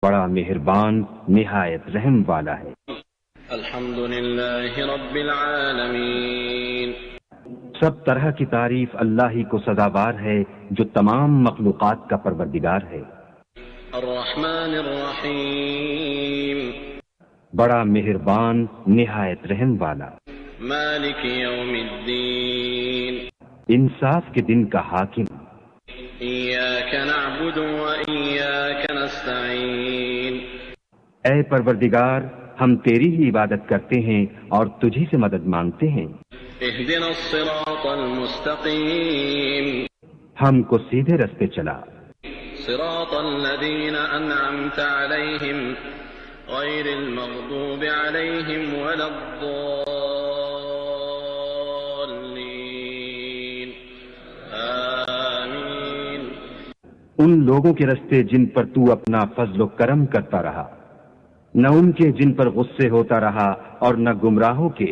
بڑا مہربان نہایت رحم والا ہے۔ الحمد للہ رب العالمین، سب طرح کی تعریف اللہ ہی کو سزاوار ہے جو تمام مخلوقات کا پروردگار ہے۔ الرحمن الرحیم، بڑا مہربان نہایت رحم والا، مالک یوم الدین، انصاف کے دن کا حاکم۔ ایاک نعبد و ایاک نستعین، اے پروردگار ہم تیری ہی عبادت کرتے ہیں اور تجھی سے مدد مانگتے ہیں۔ اہدنا الصراط المستقیم، ہم کو سیدھے رستے چلا، صراط الذین انعمت علیہم غیر المغضوب علیہم ولا الضالین، آمین۔ ان لوگوں کے رستے جن پر تو اپنا فضل و کرم کرتا رہا، نہ ان کے جن پر غصے ہوتا رہا اور نہ گمراہوں کے